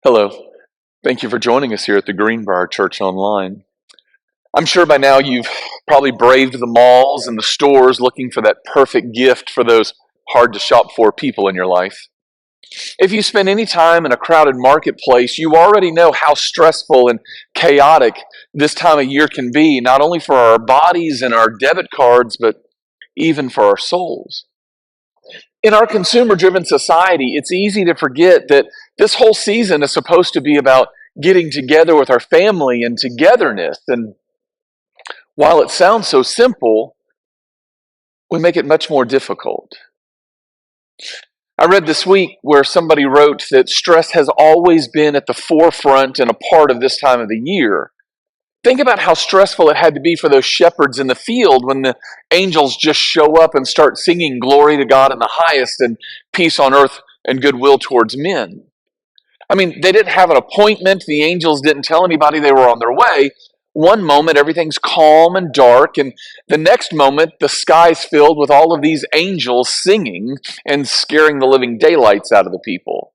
Hello. Thank you for joining us here at the Greenbrier Church Online. I'm sure by now you've probably braved the malls and the stores looking for that perfect gift for those hard to shop for people in your life. If you spend any time in a crowded marketplace, you already know how stressful and chaotic this time of year can be, not only for our bodies and our debit cards, but even for our souls. In our consumer driven society, it's easy to forget that this whole season is supposed to be about getting together with our family and togetherness. And while it sounds so simple, we make it much more difficult. I read this week where somebody wrote that stress has always been at the forefront and a part of this time of the year. Think about how stressful it had to be for those shepherds in the field when the angels just show up and start singing glory to God in the highest and peace on earth and goodwill towards men. I mean, they didn't have an appointment. The angels didn't tell anybody they were on their way. One moment, everything's calm and dark, and the next moment, the sky's filled with all of these angels singing and scaring the living daylights out of the people.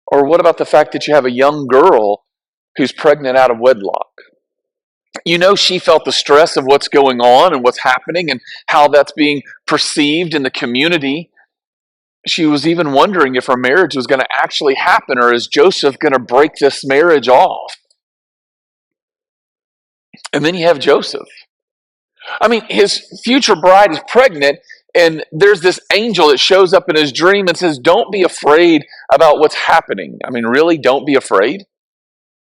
Or what about the fact that you have a young girl who's pregnant out of wedlock? You know, she felt the stress of what's going on and what's happening and how that's being perceived in the community. She was even wondering if her marriage was going to actually happen, or is Joseph going to break this marriage off? And then you have Joseph. I mean, his future bride is pregnant, and there's this angel that shows up in his dream and says, "Don't be afraid about what's happening." I mean, really, don't be afraid?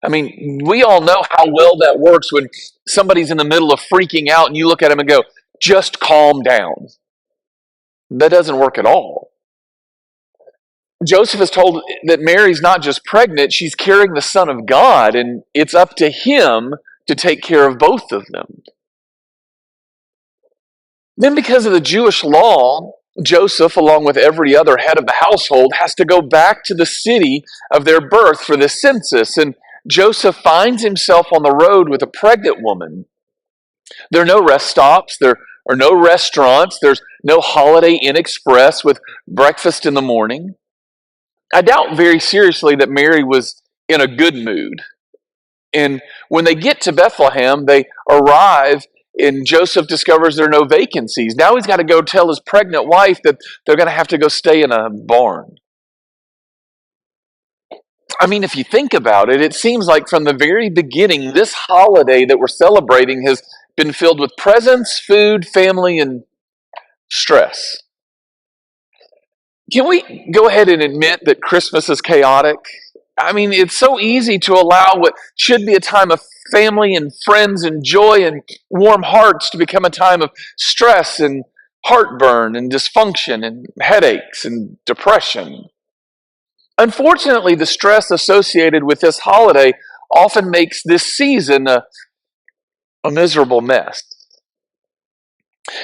I mean, we all know how well that works when somebody's in the middle of freaking out and you look at them and go, "Just calm down." That doesn't work at all. Joseph is told that Mary's not just pregnant, she's carrying the Son of God, and it's up to him to take care of both of them. Then, because of the Jewish law, Joseph, along with every other head of the household, has to go back to the city of their birth for the census, and Joseph finds himself on the road with a pregnant woman. There are no rest stops, there are no restaurants, there's no Holiday Inn Express with breakfast in the morning. I doubt very seriously that Mary was in a good mood. And when they get to Bethlehem, they arrive and Joseph discovers there are no vacancies. Now he's got to go tell his pregnant wife that they're going to have to go stay in a barn. I mean, if you think about it, it seems like from the very beginning, this holiday that we're celebrating has been filled with presents, food, family, and stress. Can we go ahead and admit that Christmas is chaotic? I mean, it's so easy to allow what should be a time of family and friends and joy and warm hearts to become a time of stress and heartburn and dysfunction and headaches and depression. Unfortunately, the stress associated with this holiday often makes this season a miserable mess.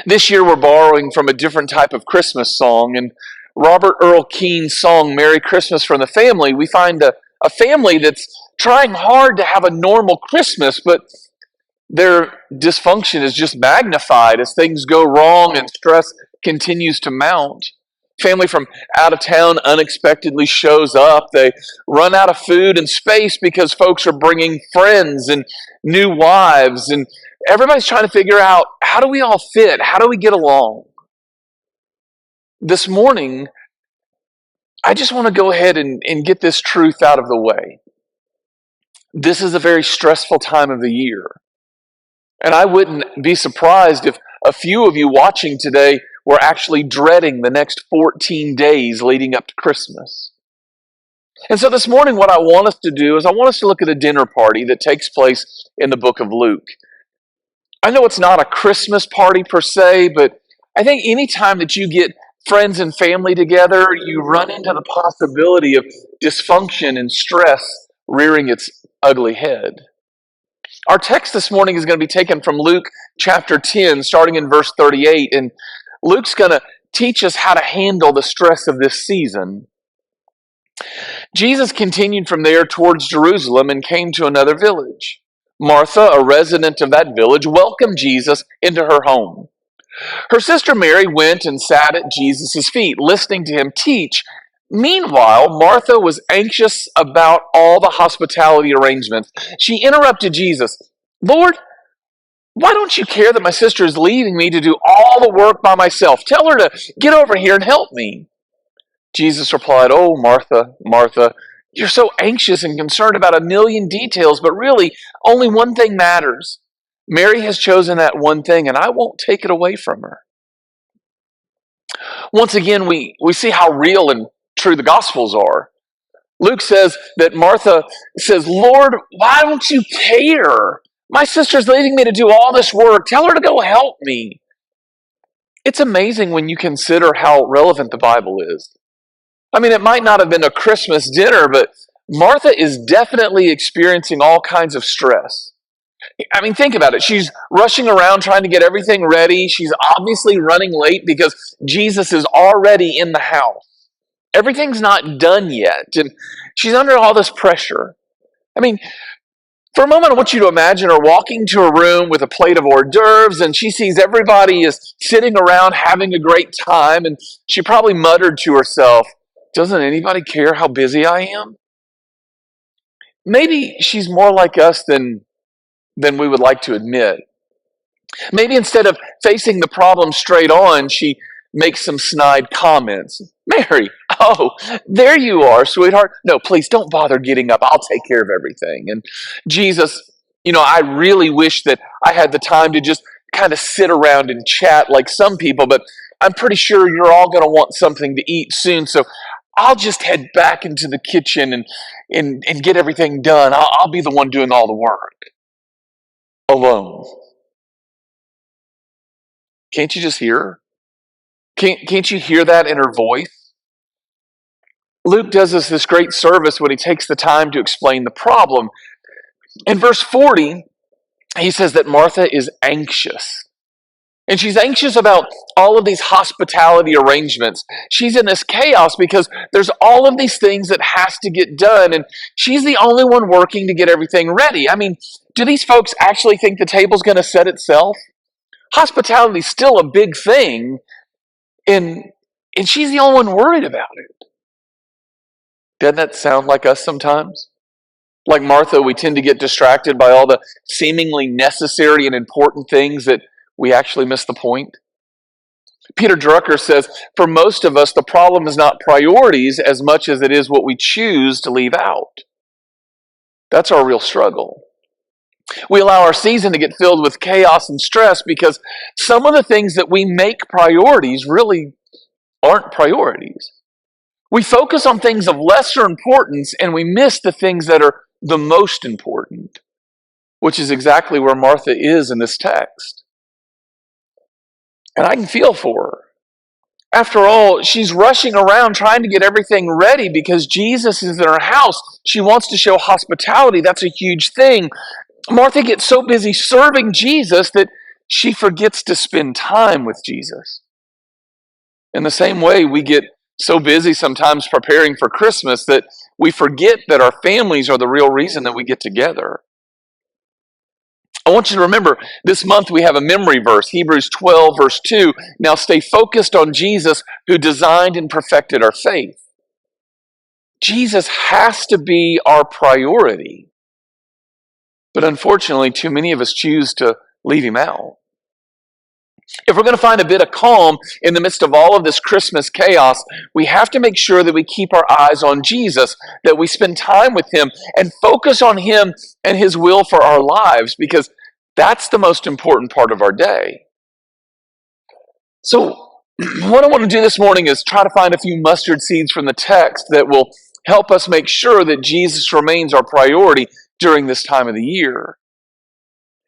This year we're borrowing from a different type of Christmas song, and Robert Earl Keen's song, "Merry Christmas from the Family," we find a family that's trying hard to have a normal Christmas, but their dysfunction is just magnified as things go wrong and stress continues to mount. Family from out of town unexpectedly shows up. They run out of food and space because folks are bringing friends and new wives, and everybody's trying to figure out, how do we all fit? How do we get along? This morning, I just want to go ahead and get this truth out of the way. This is a very stressful time of the year. And I wouldn't be surprised if a few of you watching today were actually dreading the next 14 days leading up to Christmas. And so this morning, what I want us to do is I want us to look at a dinner party that takes place in the book of Luke. I know it's not a Christmas party per se, but I think anytime that you get friends and family together, you run into the possibility of dysfunction and stress rearing its ugly head. Our text this morning is going to be taken from Luke chapter 10, starting in verse 38, and Luke's going to teach us how to handle the stress of this season. Jesus continued from there towards Jerusalem and came to another village. Martha, a resident of that village, welcomed Jesus into her home. Her sister Mary went and sat at Jesus' feet, listening to him teach. Meanwhile, Martha was anxious about all the hospitality arrangements. She interrupted Jesus. Lord, why don't you care that my sister is leaving me to do all the work by myself? Tell her to get over here and help me. Jesus replied, Oh, Martha, Martha, you're so anxious and concerned about a million details, but really only one thing matters. Mary has chosen that one thing, and I won't take it away from her. Once again, we see how real and true the Gospels are. Luke says that Martha says, Lord, why don't you care? My sister's leaving me to do all this work. Tell her to go help me. It's amazing when you consider how relevant the Bible is. I mean, it might not have been a Christmas dinner, but Martha is definitely experiencing all kinds of stress. I mean, think about it. She's rushing around trying to get everything ready. She's obviously running late because Jesus is already in the house. Everything's not done yet, and she's under all this pressure. I mean, for a moment, I want you to imagine her walking to a room with a plate of hors d'oeuvres, and she sees everybody is sitting around having a great time, and she probably muttered to herself, doesn't anybody care how busy I am? Maybe she's more like us than we would like to admit. Maybe instead of facing the problem straight on, she makes some snide comments. Mary, oh, there you are, sweetheart. No, please don't bother getting up. I'll take care of everything. And Jesus, I really wish that I had the time to just kind of sit around and chat like some people, but I'm pretty sure you're all going to want something to eat soon. So I'll just head back into the kitchen and get everything done. I'll be the one doing all the work alone. Can't you just hear her? Can't you hear that in her voice? Luke does us this great service when he takes the time to explain the problem. In verse 40, he says that Martha is anxious. And she's anxious about all of these hospitality arrangements. She's in this chaos because there's all of these things that has to get done, and she's the only one working to get everything ready. I mean, do these folks actually think the table's going to set itself? Hospitality is still a big thing, and she's the only one worried about it. Doesn't that sound like us sometimes? Like Martha, we tend to get distracted by all the seemingly necessary and important things that we actually miss the point. Peter Drucker says, for most of us, the problem is not priorities as much as it is what we choose to leave out. That's our real struggle. We allow our season to get filled with chaos and stress because some of the things that we make priorities really aren't priorities. We focus on things of lesser importance and we miss the things that are the most important, which is exactly where Martha is in this text. And I can feel for her. After all, she's rushing around trying to get everything ready because Jesus is in her house. She wants to show hospitality. That's a huge thing. Martha gets so busy serving Jesus that she forgets to spend time with Jesus. In the same way, we get so busy sometimes preparing for Christmas that we forget that our families are the real reason that we get together. I want you to remember, this month we have a memory verse, Hebrews 12, verse 2. Now stay focused on Jesus who designed and perfected our faith. Jesus has to be our priority. But unfortunately, too many of us choose to leave him out. If we're going to find a bit of calm in the midst of all of this Christmas chaos, we have to make sure that we keep our eyes on Jesus, that we spend time with him and focus on him and his will for our lives, because that's the most important part of our day. So what I want to do this morning is try to find a few mustard seeds from the text that will help us make sure that Jesus remains our priority during this time of the year.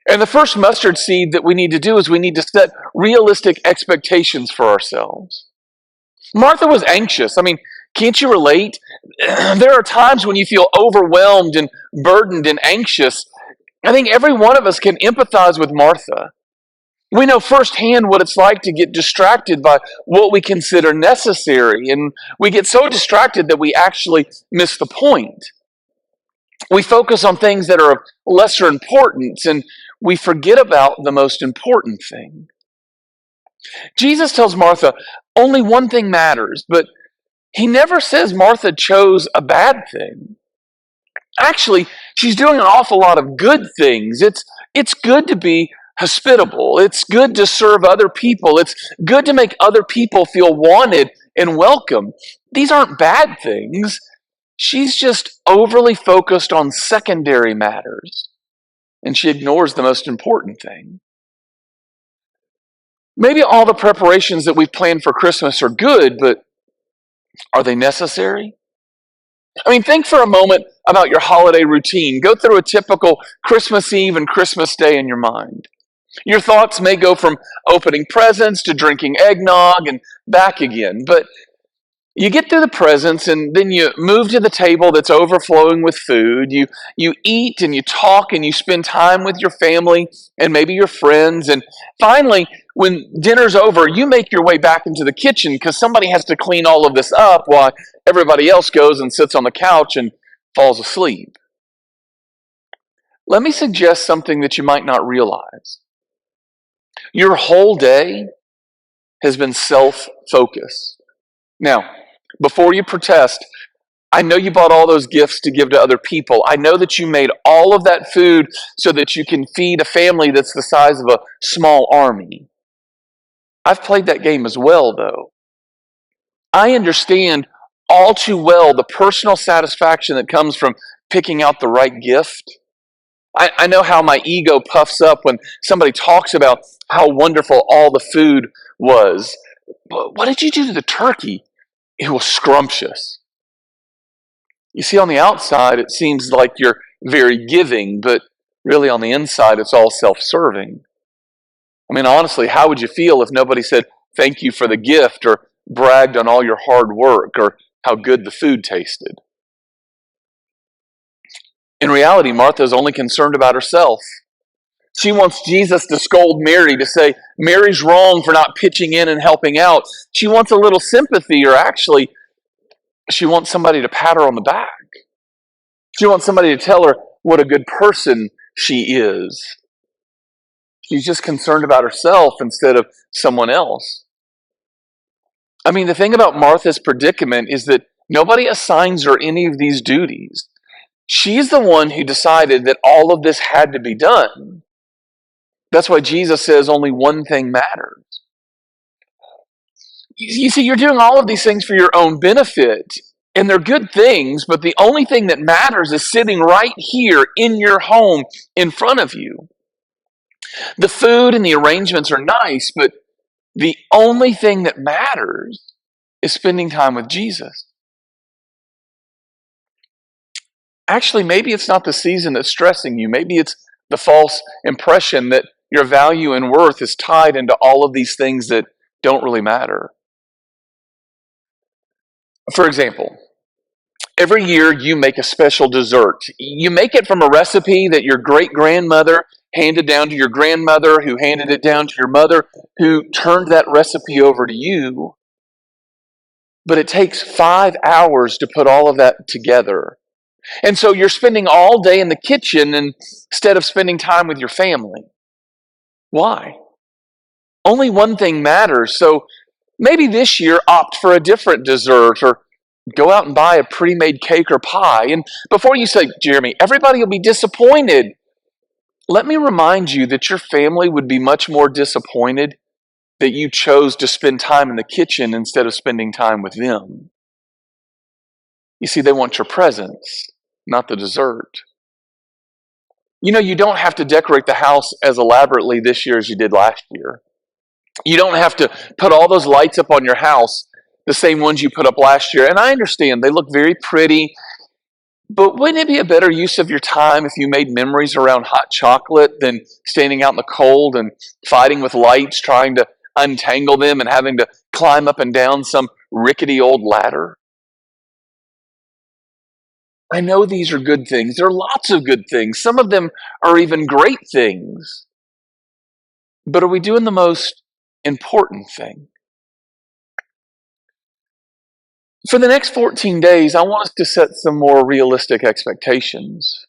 And the first mustard seed that we need to do is we need to set realistic expectations for ourselves. Martha was anxious. I mean, can't you relate? There are times when you feel overwhelmed and burdened and anxious. I think every one of us can empathize with Martha. We know firsthand what it's like to get distracted by what we consider necessary, and we get so distracted that we actually miss the point. We focus on things that are of lesser importance, and we forget about the most important thing. Jesus tells Martha, only one thing matters, but He never says Martha chose a bad thing. Actually, she's doing an awful lot of good things. It's good to be hospitable. It's good to serve other people. It's good to make other people feel wanted and welcome. These aren't bad things. She's just overly focused on secondary matters, and she ignores the most important thing. Maybe all the preparations that we've planned for Christmas are good, but are they necessary? I mean, think for a moment about your holiday routine. Go through a typical Christmas Eve and Christmas Day in your mind. Your thoughts may go from opening presents to drinking eggnog and back again, but you get through the presents and then you move to the table that's overflowing with food. You eat and you talk and you spend time with your family and maybe your friends. And finally, when dinner's over, you make your way back into the kitchen because somebody has to clean all of this up while everybody else goes and sits on the couch and falls asleep. Let me suggest something that you might not realize. Your whole day has been self-focused. Now, before you protest, I know you bought all those gifts to give to other people. I know that you made all of that food so that you can feed a family that's the size of a small army. I've played that game as well, though. I understand all too well the personal satisfaction that comes from picking out the right gift. I know how my ego puffs up when somebody talks about how wonderful all the food was. But what did you do to the turkey? It was scrumptious. You see, on the outside, it seems like you're very giving, but really on the inside, it's all self-serving. I mean, honestly, how would you feel if nobody said thank you for the gift or bragged on all your hard work or how good the food tasted? In reality, Martha is only concerned about herself. She wants Jesus to scold Mary, to say, Mary's wrong for not pitching in and helping out. She wants a little sympathy, or actually, she wants somebody to pat her on the back. She wants somebody to tell her what a good person she is. She's just concerned about herself instead of someone else. I mean, the thing about Martha's predicament is that nobody assigns her any of these duties. She's the one who decided that all of this had to be done. That's why Jesus says only one thing matters. You see, you're doing all of these things for your own benefit, and they're good things, but the only thing that matters is sitting right here in your home in front of you. The food and the arrangements are nice, but the only thing that matters is spending time with Jesus. Actually, maybe it's not the season that's stressing you. Maybe it's the false impression that your value and worth is tied into all of these things that don't really matter. For example, every year you make a special dessert. You make it from a recipe that your great-grandmother handed down to your grandmother, who handed it down to your mother, who turned that recipe over to you. But it takes 5 hours to put all of that together. And so you're spending all day in the kitchen instead of spending time with your family. Why? Only one thing matters. So maybe this year opt for a different dessert or go out and buy a pre-made cake or pie. And before you say, Jeremy, everybody will be disappointed. Let me remind you that your family would be much more disappointed that you chose to spend time in the kitchen instead of spending time with them. You see, they want your presence, not the dessert. You know, you don't have to decorate the house as elaborately this year as you did last year. You don't have to put all those lights up on your house, the same ones you put up last year. And I understand they look very pretty, but wouldn't it be a better use of your time if you made memories around hot chocolate than standing out in the cold and fighting with lights, trying to untangle them and having to climb up and down some rickety old ladder? I know these are good things. There are lots of good things. Some of them are even great things. But are we doing the most important thing? For the next 14 days, I want us to set some more realistic expectations.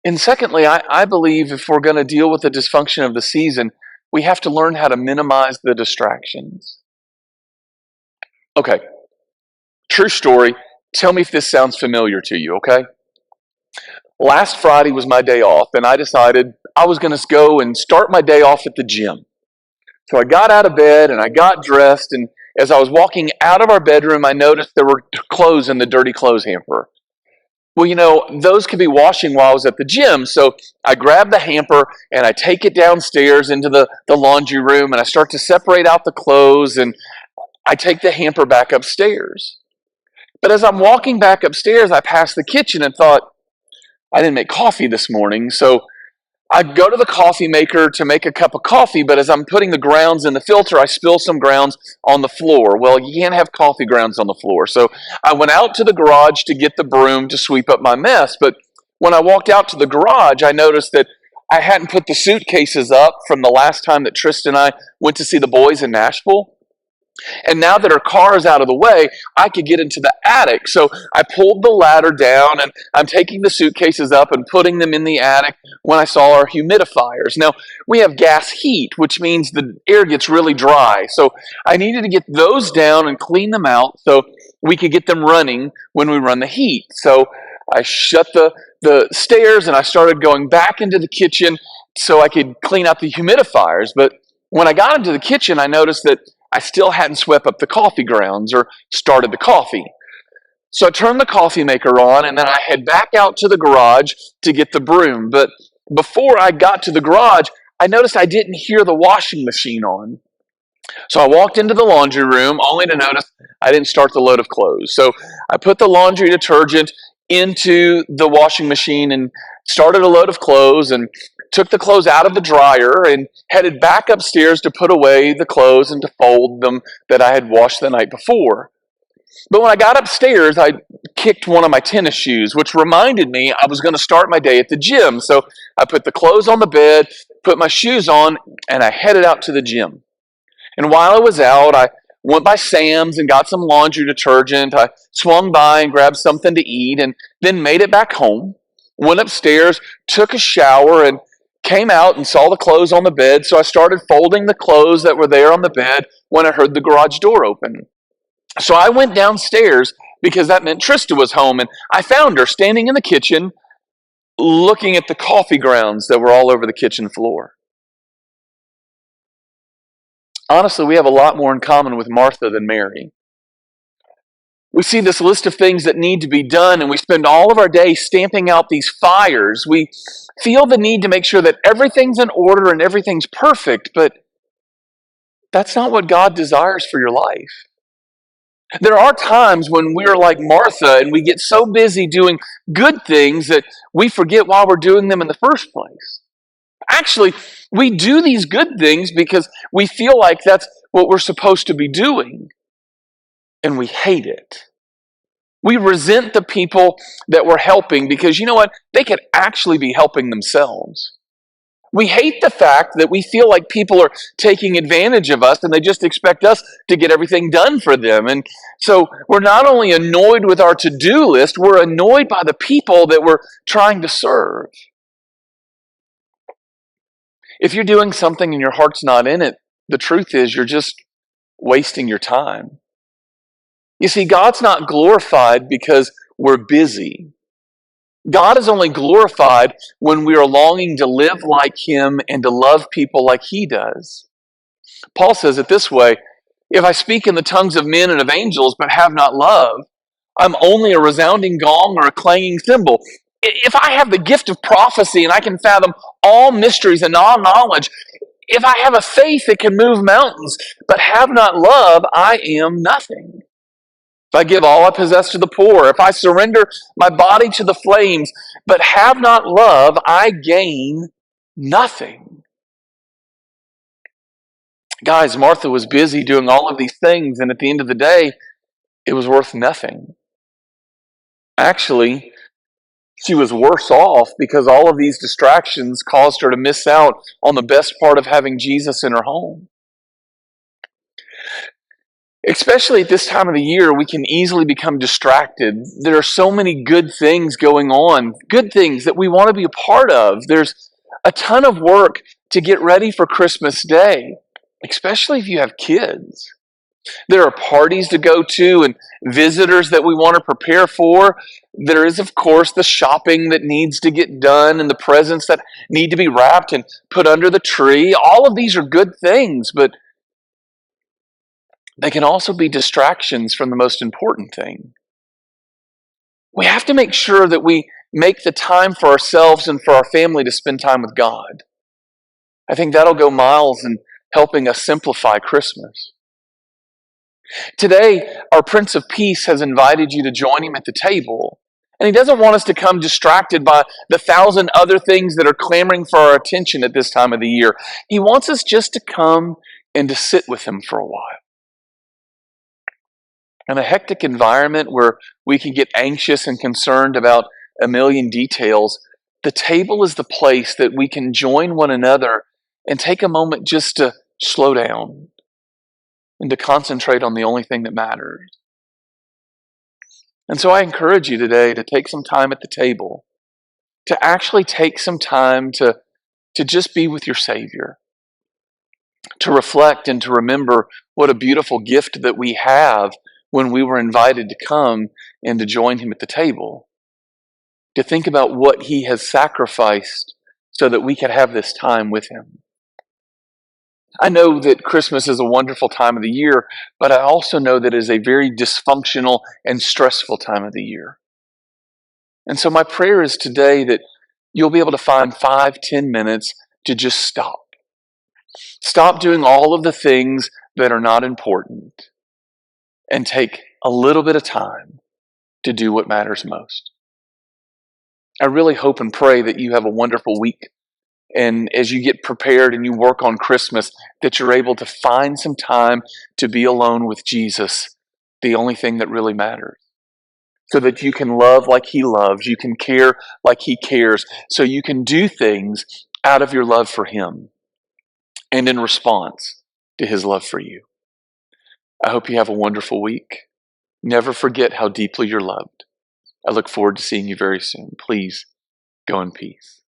And secondly, I believe if we're going to deal with the dysfunction of the season, we have to learn how to minimize the distractions. Okay, true story. Tell me if this sounds familiar to you, okay? Last Friday was my day off, and I decided I was going to go and start my day off at the gym. So I got out of bed and I got dressed, and as I was walking out of our bedroom, I noticed there were clothes in the dirty clothes hamper. Well, those could be washing while I was at the gym. So I grab the hamper and I take it downstairs into the laundry room and I start to separate out the clothes and I take the hamper back upstairs. But as I'm walking back upstairs, I passed the kitchen and thought, I didn't make coffee this morning. So I go to the coffee maker to make a cup of coffee, but as I'm putting the grounds in the filter, I spill some grounds on the floor. Well, you can't have coffee grounds on the floor. So I went out to the garage to get the broom to sweep up my mess. But when I walked out to the garage, I noticed that I hadn't put the suitcases up from the last time that Tristan and I went to see the boys in Nashville. And now that our car is out of the way, I could get into the attic. So I pulled the ladder down and I'm taking the suitcases up and putting them in the attic when I saw our humidifiers. Now, we have gas heat, which means the air gets really dry. So I needed to get those down and clean them out so we could get them running when we run the heat. So I shut the stairs and I started going back into the kitchen so I could clean out the humidifiers. But when I got into the kitchen, I noticed that I still hadn't swept up the coffee grounds or started the coffee. So I turned the coffee maker on and then I head back out to the garage to get the broom. But before I got to the garage, I noticed I didn't hear the washing machine on. So I walked into the laundry room only to notice I didn't start the load of clothes. So I put the laundry detergent into the washing machine and started a load of clothes and took the clothes out of the dryer and headed back upstairs to put away the clothes and to fold them that I had washed the night before. But when I got upstairs, I kicked one of my tennis shoes, which reminded me I was going to start my day at the gym. So I put the clothes on the bed, put my shoes on, and I headed out to the gym. And while I was out, I went by Sam's and got some laundry detergent. I swung by and grabbed something to eat and then made it back home. Went upstairs, took a shower, and came out and saw the clothes on the bed. So I started folding the clothes that were there on the bed when I heard the garage door open. So I went downstairs because that meant Trista was home, and I found her standing in the kitchen looking at the coffee grounds that were all over the kitchen floor. Honestly, we have a lot more in common with Martha than Mary. We see this list of things that need to be done, and we spend all of our day stamping out these fires. We feel the need to make sure that everything's in order and everything's perfect, but that's not what God desires for your life. There are times when we're like Martha and we get so busy doing good things that we forget why we're doing them in the first place. Actually, we do these good things because we feel like that's what we're supposed to be doing, and we hate it. We resent the people that we're helping because you know what? They could actually be helping themselves. We hate the fact that we feel like people are taking advantage of us and they just expect us to get everything done for them. And so we're not only annoyed with our to-do list, we're annoyed by the people that we're trying to serve. If you're doing something and your heart's not in it, the truth is you're just wasting your time. You see, God's not glorified because we're busy. God is only glorified when we are longing to live like Him and to love people like He does. Paul says it this way, if I speak in the tongues of men and of angels but have not love, I'm only a resounding gong or a clanging cymbal. If I have the gift of prophecy and I can fathom all mysteries and all knowledge, if I have a faith that can move mountains but have not love, I am nothing. If I give all I possess to the poor, if I surrender my body to the flames, but have not love, I gain nothing. Guys, Martha was busy doing all of these things, and at the end of the day, it was worth nothing. Actually, she was worse off because all of these distractions caused her to miss out on the best part of having Jesus in her home. Especially at this time of the year, we can easily become distracted. There are so many good things going on, good things that we want to be a part of. There's a ton of work to get ready for Christmas Day, especially if you have kids. There are parties to go to and visitors that we want to prepare for. There is, of course, the shopping that needs to get done and the presents that need to be wrapped and put under the tree. All of these are good things, but they can also be distractions from the most important thing. We have to make sure that we make the time for ourselves and for our family to spend time with God. I think that'll go miles in helping us simplify Christmas. Today, our Prince of Peace has invited you to join him at the table. And he doesn't want us to come distracted by the thousand other things that are clamoring for our attention at this time of the year. He wants us just to come and to sit with him for a while. In a hectic environment where we can get anxious and concerned about a million details, the table is the place that we can join one another and take a moment just to slow down and to concentrate on the only thing that matters. And so I encourage you today to take some time at the table, to actually take some time to just be with your Savior, to reflect and to remember what a beautiful gift that we have when we were invited to come and to join him at the table, to think about what he has sacrificed so that we could have this time with him. I know that Christmas is a wonderful time of the year, but I also know that it is a very dysfunctional and stressful time of the year. And so my prayer is today that you'll be able to find 5-10 minutes to just stop. Stop doing all of the things that are not important and take a little bit of time to do what matters most. I really hope and pray that you have a wonderful week. And as you get prepared and you work on Christmas, that you're able to find some time to be alone with Jesus, the only thing that really matters. So that you can love like he loves, you can care like he cares, so you can do things out of your love for him and in response to his love for you. I hope you have a wonderful week. Never forget how deeply you're loved. I look forward to seeing you very soon. Please go in peace.